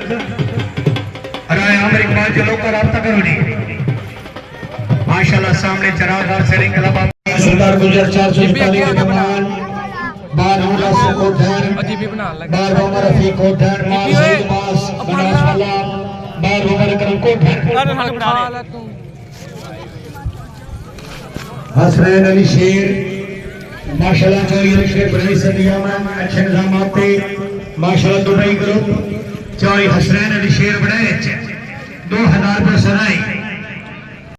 राय आमिर इकबाल जलो का राब्ता करो जी माशाल्लाह। सामने चरागार सेलिंग क्लब सरदार गुजर 441 के मान बार हमरा से को धैर बार उमर रफीक को धैर मार सईद बास बनास वाला बार उमर करम को धैर हसनैन अली शेर माशाल्लाह चौरी अली शेर बड़ी सदिया में अच्छे निजामात पे माशाल्लाह दुबई ग्रुप चौरी हसनैन अली शेर बनाए 2000 रुपये सराई